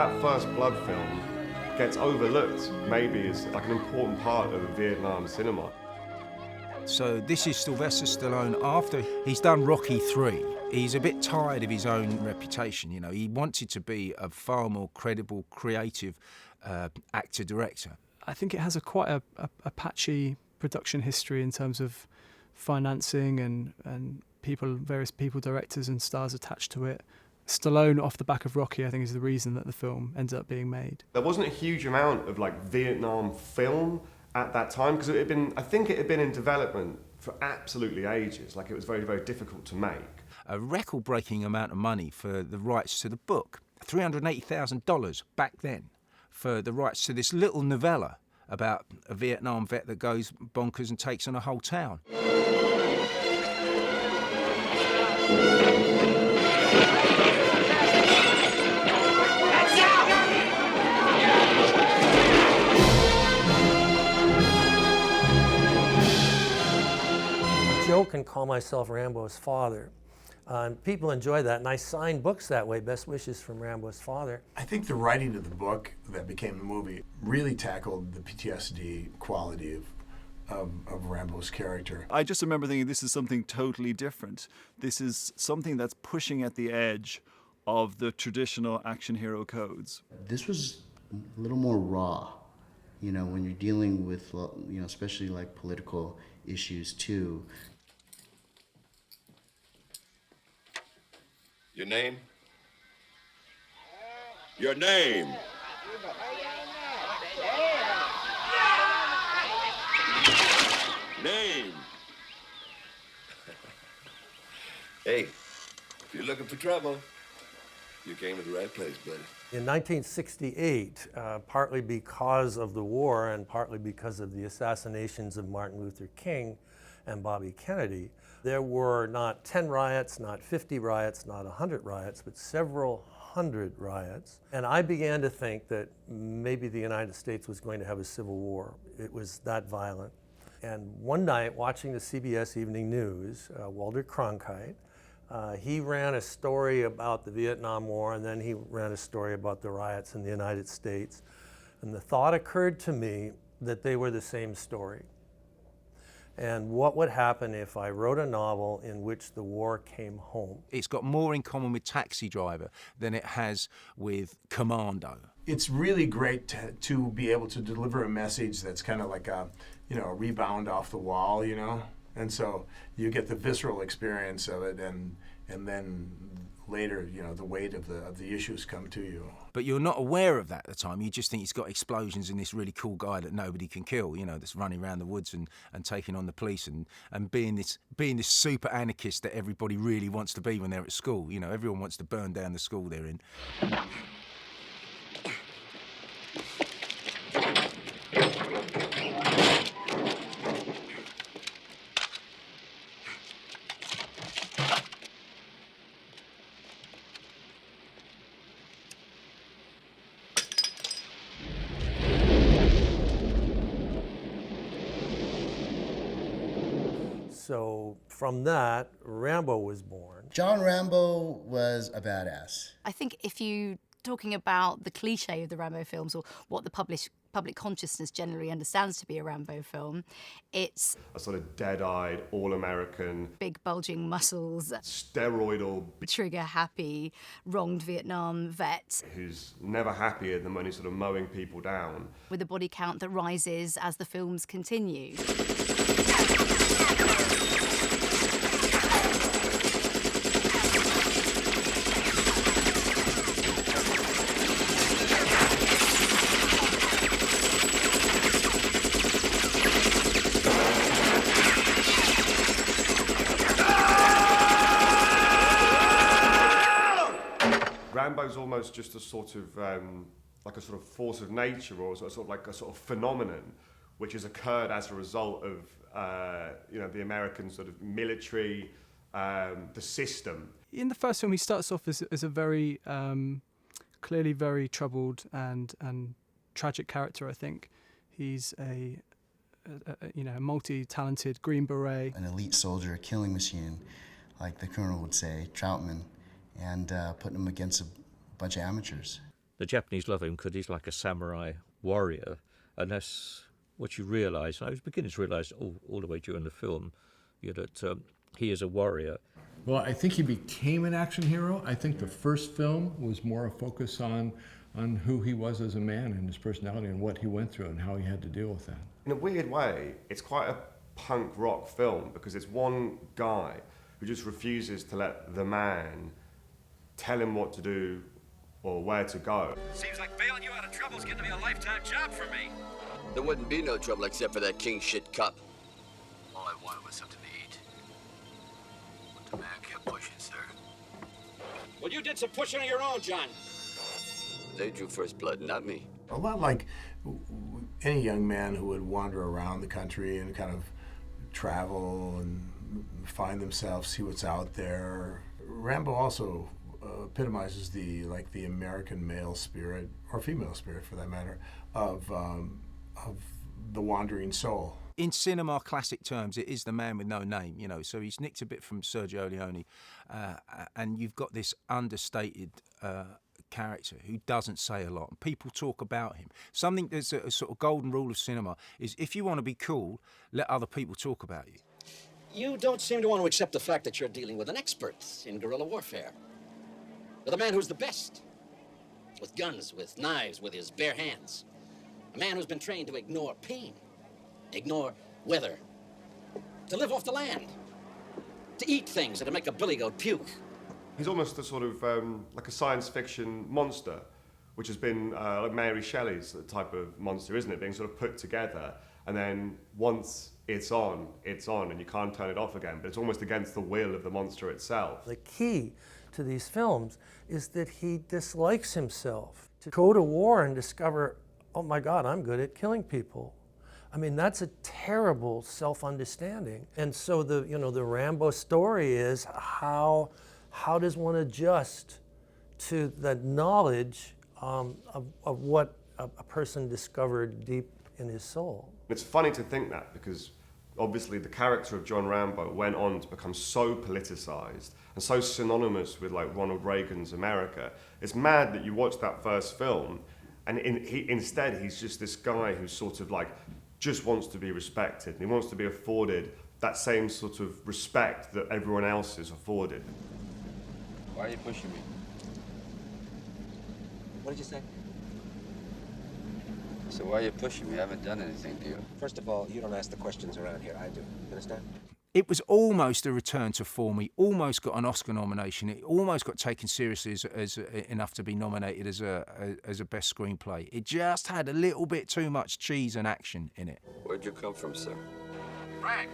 that First Blood film gets overlooked, maybe as like an important part of Vietnam cinema. So this is Sylvester Stallone after he's done Rocky 3. He's a bit tired of his own reputation, you know. He wanted to be a far more credible, creative actor-director. I think it has quite a patchy production history in terms of financing and various people, directors and stars attached to it. Stallone, off the back of Rocky, I think is the reason that the film ended up being made. There wasn't a huge amount of like Vietnam film at that time, because I think it had been in development for absolutely ages. Like, it was very, very difficult to make. A record-breaking amount of money for the rights to the book, $380,000 back then, for the rights to this little novella about a Vietnam vet that goes bonkers and takes on a whole town. Joke and call myself Rambo's father. People enjoy that, and I sign books that way, Best Wishes from Rambo's father. I think the writing of the book that became the movie really tackled the PTSD quality of Rambo's character. I just remember thinking, this is something totally different. This is something that's pushing at the edge of the traditional action hero codes. This was a little more raw, you know, when you're dealing with, you know, especially like political issues too. Your name? Your name? Name? Hey, if you're looking for trouble, you came to the right place, buddy. In 1968, partly because of the war and partly because of the assassinations of Martin Luther King and Bobby Kennedy, there were not 10 riots, not 50 riots, not 100 riots, but several hundred riots. And I began to think that maybe the United States was going to have a civil war. It was that violent. And one night, watching the CBS Evening News, Walter Cronkite, he ran a story about the Vietnam War, and then he ran a story about the riots in the United States. And the thought occurred to me that they were the same story. And what would happen if I wrote a novel in which the war came home? It's got more in common with Taxi Driver than it has with Commando. It's really great to be able to deliver a message that's kind of like a rebound off the wall, you know? And so you get the visceral experience of it, and then later, you know, the weight of the issues come to you. But you're not aware of that at the time. You just think he's got explosions and this really cool guy that nobody can kill, you know, that's running around the woods and taking on the police and being this super anarchist that everybody really wants to be when they're at school. You know, everyone wants to burn down the school they're in. So from that, Rambo was born. John Rambo was a badass. I think if you're talking about the cliche of the Rambo films, or what the public consciousness generally understands to be a Rambo film, it's a sort of dead-eyed, all-American, big bulging muscles, steroidal, trigger-happy, wronged Vietnam vet who's never happier than when he's sort of mowing people down, with a body count that rises as the films continue. Rambo's almost just a sort of like a sort of force of nature, or sort of like a sort of phenomenon which has occurred as a result of the American sort of military, the system. In the first film, he starts off as a very clearly very troubled and tragic character. I think he's a multi-talented Green Beret, an elite soldier, a killing machine, like the colonel would say, Troutman, and putting him against a bunch of amateurs. The Japanese love him because he's like a samurai warrior, and that's what you realise. And I was beginning to realise all the way during the film, that he is a warrior. Well, I think he became an action hero. I think the first film was more a focus on who he was as a man and his personality and what he went through and how he had to deal with that. In a weird way, it's quite a punk rock film because it's one guy who just refuses to let the man tell him what to do or where to go. Seems like bailing you out of trouble is getting to be a lifetime job for me. There wouldn't be no trouble except for that king shit cup. All I wanted was something to eat. But the man kept pushing, sir. Well, you did some pushing on your own, John. They drew first blood, not me. A lot like any young man who would wander around the country and kind of travel and find themselves, see what's out there. Rambo also epitomizes the American male spirit, or female spirit for that matter, of the wandering soul. In cinema classic terms, it is the man with no name, so he's nicked a bit from Sergio Leone, and you've got this understated character who doesn't say a lot, and people talk about him. Something that's a sort of golden rule of cinema is if you want to be cool, let other people talk about you. You don't seem to want to accept the fact that you're dealing with an expert in guerrilla warfare. With a man who's the best. With guns, with knives, with his bare hands. A man who's been trained to ignore pain, ignore weather, to live off the land, to eat things and to make a billy goat puke. He's almost a sort of like a science fiction monster, which has been like Mary Shelley's type of monster, isn't it? Being sort of put together, and then once it's on, and you can't turn it off again. But it's almost against the will of the monster itself. The key to these films is that he dislikes himself. To go to war and discover, oh my God, I'm good at killing people. I mean, that's a terrible self-understanding. And so the Rambo story is how does one adjust to the knowledge of what a person discovered deep in his soul. It's funny to think that because obviously the character of John Rambo went on to become so politicized and so synonymous with like Ronald Reagan's America. It's mad that you watch that first film and instead he's just this guy who sort of like just wants to be respected and he wants to be afforded that same sort of respect that everyone else is afforded. Why are you pushing me? What did you say? So why are you pushing me? I haven't done anything to you. First of all, you don't ask the questions around here. I do. You understand? It was almost a return to form. He almost got an Oscar nomination. It almost got taken seriously as enough to be nominated as a best screenplay. It just had a little bit too much cheese and action in it. Where'd you come from, sir? Bragg.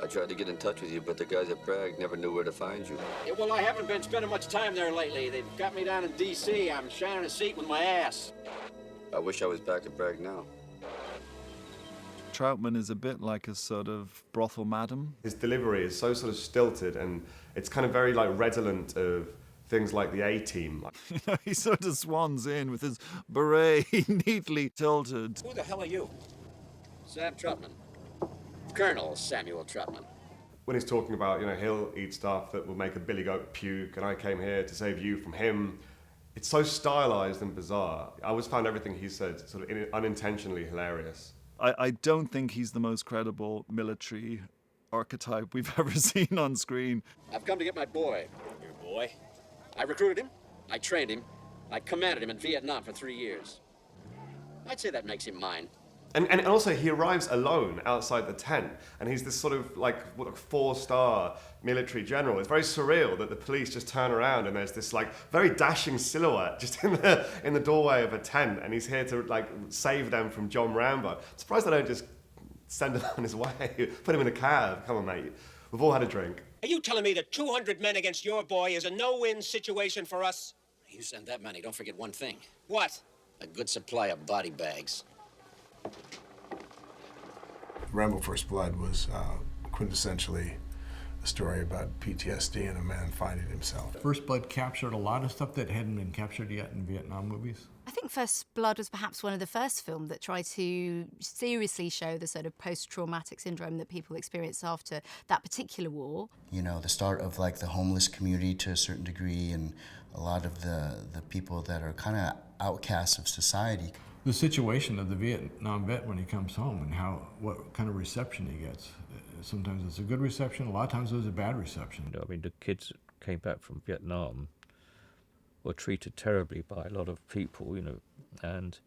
I tried to get in touch with you, but the guys at Bragg never knew where to find you. Yeah, well, I haven't been spending much time there lately. They've got me down in D.C. I'm sharing a seat with my ass. I wish I was back at Bragg now. Troutman is a bit like a sort of brothel madam. His delivery is so sort of stilted and it's kind of very like redolent of things like the A-Team. He sort of swans in with his beret neatly tilted. Who the hell are you? Sam Troutman. Colonel Samuel Troutman. When he's talking about, he'll eat stuff that will make a billy goat puke and I came here to save you from him. It's so stylized and bizarre. I always found everything he said sort of unintentionally hilarious. I don't think he's the most credible military archetype we've ever seen on screen. I've come to get my boy. Your boy? I recruited him. I trained him. I commanded him in Vietnam for 3 years. I'd say that makes him mine. And also he arrives alone outside the tent and he's this sort of like 4-star military general. It's very surreal that the police just turn around and there's this like very dashing silhouette just in the doorway of a tent and he's here to like save them from John Rambo. I'm surprised they don't just send him on his way, put him in a cab. Come on, mate. We've all had a drink. Are you telling me that 200 men against your boy is a no-win situation for us? You send that many, don't forget one thing. What? A good supply of body bags. Rambo First Blood was quintessentially a story about PTSD and a man finding himself. First Blood captured a lot of stuff that hadn't been captured yet in Vietnam movies. I think First Blood was perhaps one of the first films that tried to seriously show the sort of post-traumatic syndrome that people experience after that particular war. You know, the start of like the homeless community to a certain degree, and a lot of the people that are kind of outcasts of society. The situation of the Vietnam vet when he comes home and what kind of reception he gets. Sometimes it's a good reception, a lot of times it's a bad reception. I mean, the kids that came back from Vietnam were treated terribly by a lot of people, you know, and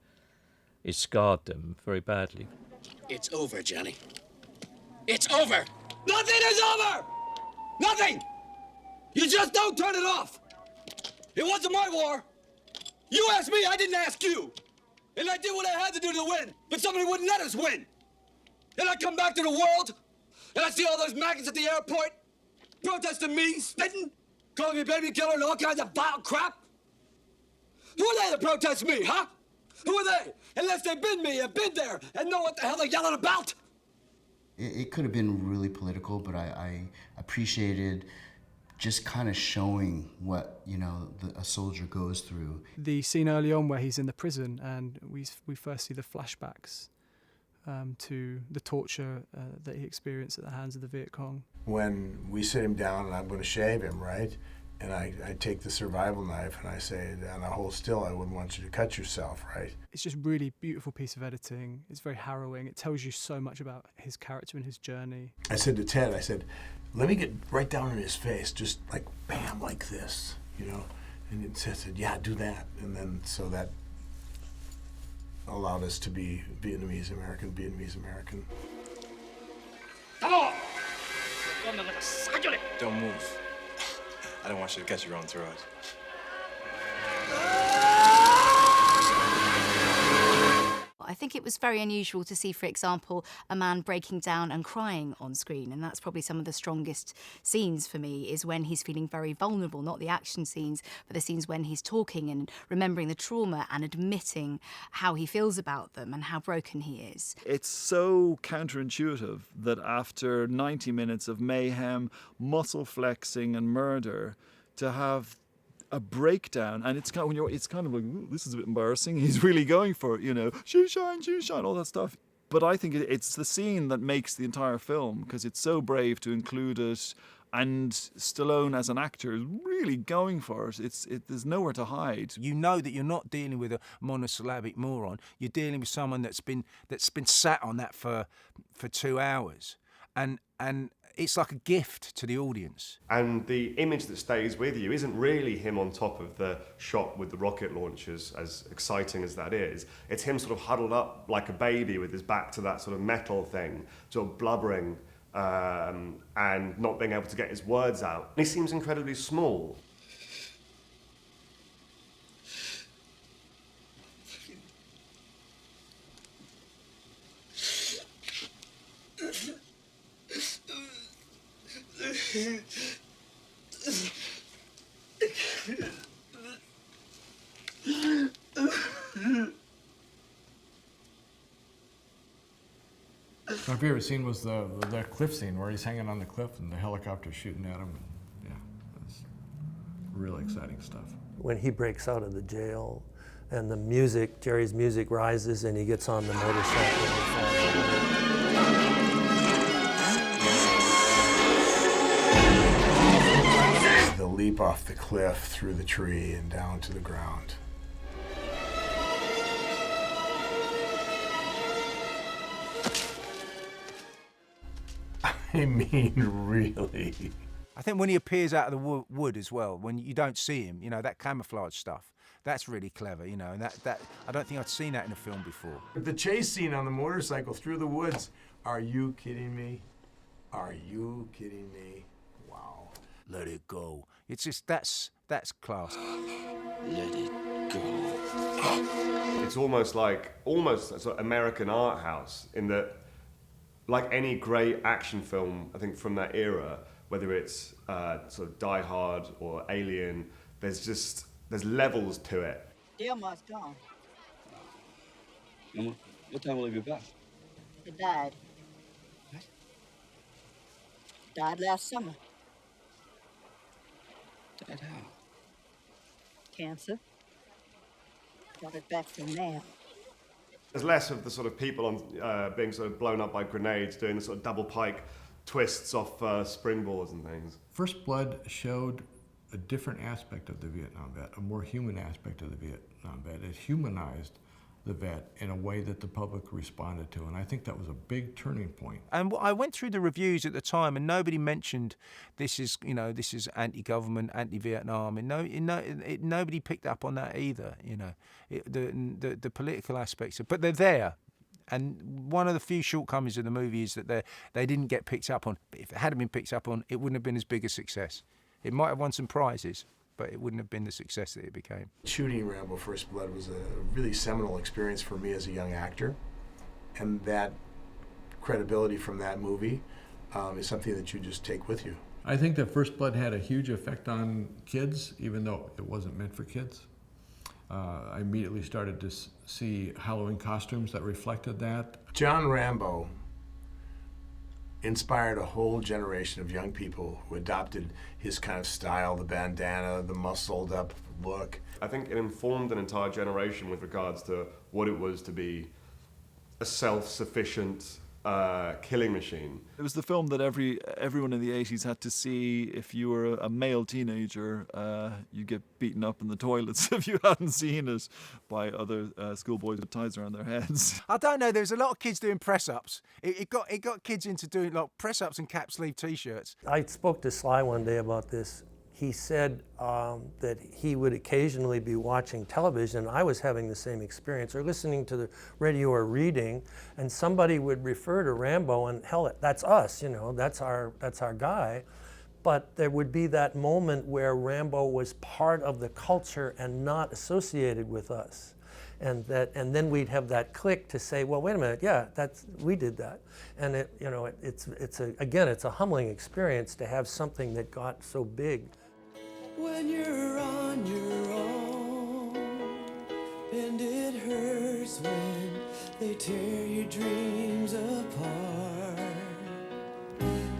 it scarred them very badly. It's over, Johnny. It's over! Nothing is over! Nothing! You just don't turn it off! It wasn't my war! You asked me, I didn't ask you! And I did what I had to do to win, but somebody wouldn't let us win! And I come back to the world, and I see all those maggots at the airport protesting me, spitting, calling me baby killer and all kinds of vile crap! Who are they to protest me, huh? Who are they? Unless they've been me and been there and know what the hell they're yelling about. It could have been really political, but I appreciated just kind of showing what, you know, a soldier goes through. The scene early on where he's in the prison and we first see the flashbacks to the torture that he experienced at the hands of the Viet Cong. When we sit him down and I'm going to shave him, right? And I take the survival knife and I say, and I hold still, I wouldn't want you to cut yourself, right? It's just really beautiful piece of editing. It's very harrowing. It tells you so much about his character and his journey. I said to Ted, I said, let me get right down in his face, just like, bam, like this, you know? And Ted said, yeah, do that. And then, so that allowed us to be Vietnamese-American. Come on! Don't move. I don't want you to cut your own throat. I think it was very unusual to see, for example, a man breaking down and crying on screen, and that's probably some of the strongest scenes for me, is when he's feeling very vulnerable, not the action scenes, but the scenes when he's talking and remembering the trauma and admitting how he feels about them and how broken he is. It's so counterintuitive that after 90 minutes of mayhem, muscle flexing and murder, to have a breakdown, and it's kind of like, ooh, this is a bit embarrassing. He's really going for it, you know, shoe shine, all that stuff. But I think it's the scene that makes the entire film, because it's so brave to include it, and Stallone as an actor is really going for it. There's nowhere to hide. You know that you're not dealing with a monosyllabic moron. You're dealing with someone that's been sat on that for 2 hours, and it's like a gift to the audience. And the image that stays with you isn't really him on top of the shop with the rocket launchers, as exciting as that is. It's him sort of huddled up like a baby with his back to that sort of metal thing, sort of blubbering and not being able to get his words out. He seems incredibly small. My favorite scene was the cliff scene where he's hanging on the cliff and the helicopter's shooting at him. And, yeah, that's really exciting stuff. When he breaks out of the jail and the music, Jerry's music rises and he gets on the motorcycle and falls away. The leap off the cliff through the tree and down to the ground. I mean, really. I think when he appears out of the wood as well, when you don't see him, you know, that camouflage stuff, that's really clever, you know, and that I don't think I'd seen that in a film before. The chase scene on the motorcycle through the woods, are you kidding me? Are you kidding me? Wow. Let it go. It's just, that's class. Let it go. It's almost like a sort of American art house, in that, like any great action film, I think from that era, whether it's sort of Die Hard or Alien, there's levels to it. Delmar's gone. Mama, what time will he be back? He died. What? Died last summer. Died how? Cancer. got it back from there. There's less of the sort of people on being sort of blown up by grenades, doing the sort of double pike twists off springboards and things. First Blood showed a different aspect of the Vietnam vet, a more human aspect of the Vietnam vet. It humanized the vet in a way that the public responded to, and I think that was a big turning point. And I went through the reviews at the time, and nobody mentioned this is anti-government, anti-Vietnam, and nobody picked up on that either. The political aspects, but they're there. And one of the few shortcomings of the movie is that they didn't get picked up on. But if it hadn't been picked up on, it wouldn't have been as big a success. It might have won some prizes, but it wouldn't have been the success that it became. Shooting Rambo First Blood was a really seminal experience for me as a young actor, and that credibility from that movie is something that you just take with you. I think that First Blood had a huge effect on kids, even though it wasn't meant for kids. I immediately started to see Halloween costumes that reflected that. John Rambo inspired a whole generation of young people who adopted his kind of style, the bandana, the muscled up look. I think it informed an entire generation with regards to what it was to be a self-sufficient killing machine. It was the film that everyone in the 80s had to see. If you were a male teenager, you get beaten up in the toilets if you hadn't seen it by other schoolboys with ties around their heads. I don't know. There's a lot of kids doing press-ups. It got kids into doing like press-ups and cap sleeve T-shirts. I spoke to Sly one day about this. He said that he would occasionally be watching television. I was having the same experience, or listening to the radio or reading, and somebody would refer to Rambo, and hell, that's us, that's our guy. But there would be that moment where Rambo was part of the culture and not associated with us. And then we'd have that click to say, well, wait a minute, yeah, we did that. And it's a humbling experience to have something that got so big. When you're on your own, and it hurts when they tear your dreams apart,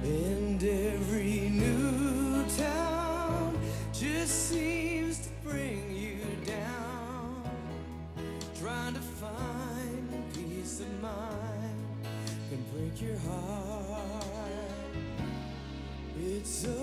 and every new town just seems to bring you down, trying to find peace of mind can break your heart. It's so